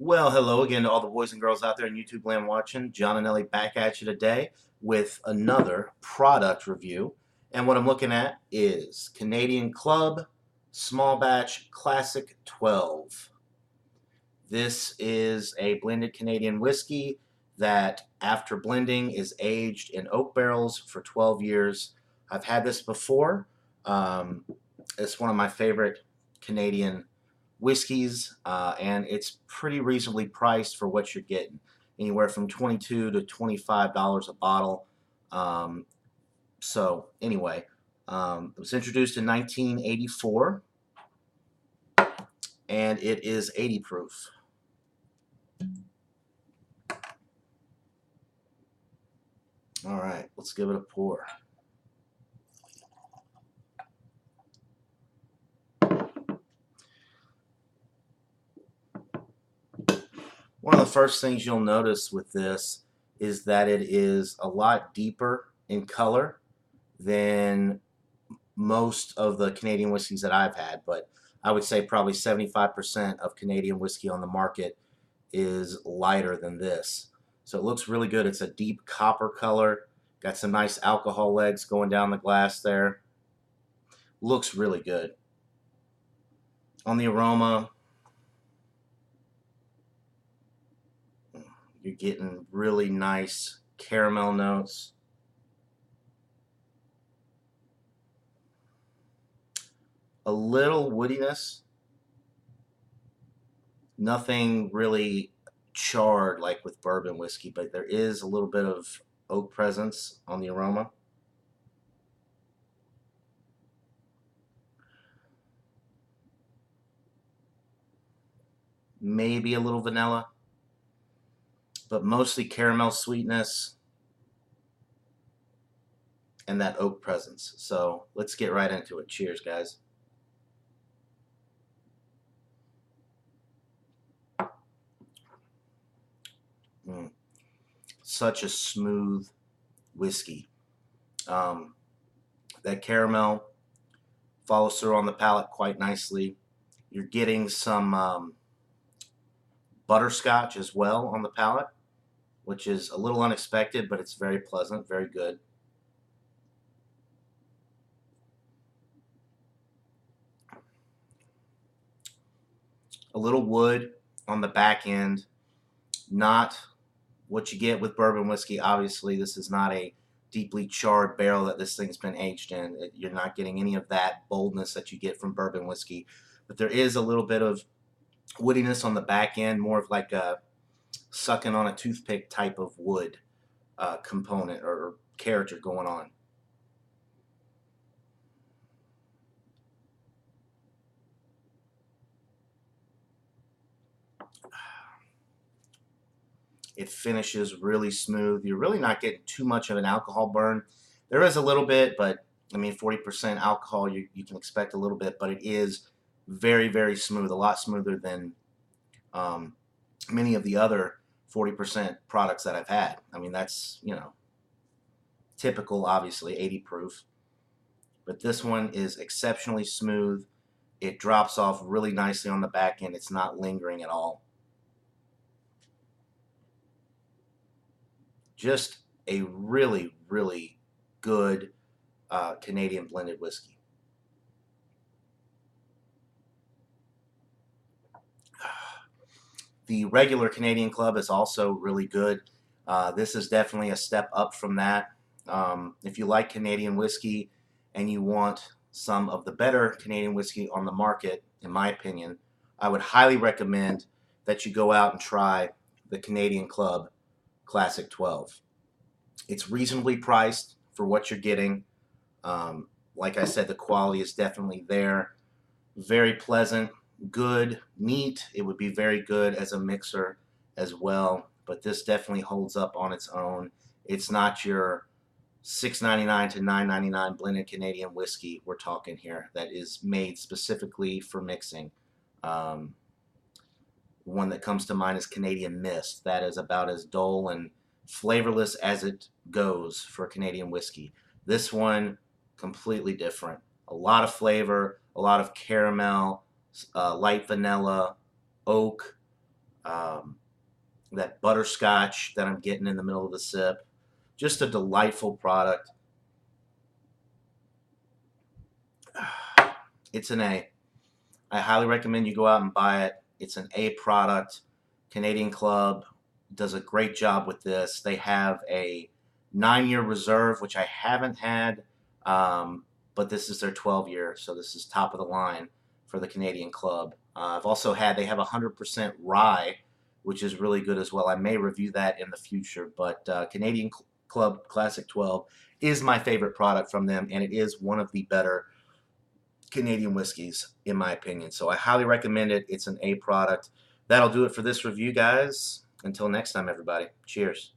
Well, hello again to all the boys and girls out there in YouTube land watching. John and Ellie back at you today with another product review. And what I'm looking at is Canadian Club Small Batch Classic 12. This is a blended Canadian whiskey that, after blending, is aged in oak barrels for 12 years. I've had this before. Um, it's one of my favorite Canadian whiskeys, and it's pretty reasonably priced for what you're getting. Anywhere from $22 to $25 a bottle. It was introduced in 1984, and it is 80 proof. All right, let's give it a pour. One of the first things you'll notice with this is that it is a lot deeper in color than most of the Canadian whiskeys that I've had, but I would say probably 75% of Canadian whiskey on the market is lighter than this. So it looks really good. It's a deep copper color. Got some nice alcohol legs going down the glass there. Looks really good. On the aroma, you're getting really nice caramel notes. A little woodiness. Nothing really charred like with bourbon whiskey, but there is a little bit of oak presence on the aroma. Maybe a little vanilla, but mostly caramel sweetness and that oak presence. So let's get right into it. Cheers, guys. Such a smooth whiskey. Um, that caramel follows through on the palate quite nicely. You're getting some butterscotch as well on the palate, which is a little unexpected, but it's very pleasant, very good. A little wood on the back end, not what you get with bourbon whiskey. Obviously, this is not a deeply charred barrel that this thing's been aged in. You're not getting any of that boldness that you get from bourbon whiskey, but there is a little bit of woodiness on the back end, more of like a sucking on a toothpick type of wood component or character going on. It finishes really smooth. You're really not getting too much of an alcohol burn. There is a little bit, but I mean, 40% alcohol, you can expect a little bit, but it is very, very smooth, a lot smoother than um, many of the other 40% products that I've had. I mean, that's, typical, obviously, 80 proof. But this one is exceptionally smooth. It drops off really nicely on the back end. It's not lingering at all. Just a really, really good Canadian blended whiskey. The regular Canadian Club is also really good. This is definitely a step up from that. If you like Canadian whiskey and you want some of the better Canadian whiskey on the market, in my opinion, I would highly recommend that you go out and try the Canadian Club Classic 12. It's reasonably priced for what you're getting. Like I said, the quality is definitely there. Very pleasant, good, neat. It would be very good as a mixer as well, but this definitely holds up on its own. It's not your $6.99 to $9.99 blended Canadian whiskey we're talking here that is made specifically for mixing. Um, one that comes to mind is Canadian Mist. That is about as dull and flavorless as it goes for Canadian whiskey. This one, completely different. A lot of flavor, a lot of caramel, light vanilla, oak. that butterscotch that I'm getting in the middle of the sip. Just a delightful product. It's an A. I highly recommend you go out and buy it. It's an A product. Canadian Club does a great job with this. They have a 9-year reserve, which I haven't had, but this is their 12-year, so this is top of the line for the Canadian Club. I've also had, they have 100% rye, which is really good as well. I may review that in the future, but Canadian Club Classic 12 is my favorite product from them, and it is one of the better Canadian whiskeys, in my opinion. So I highly recommend it. It's an A product. That'll do it for this review, guys. Until next time, everybody. Cheers.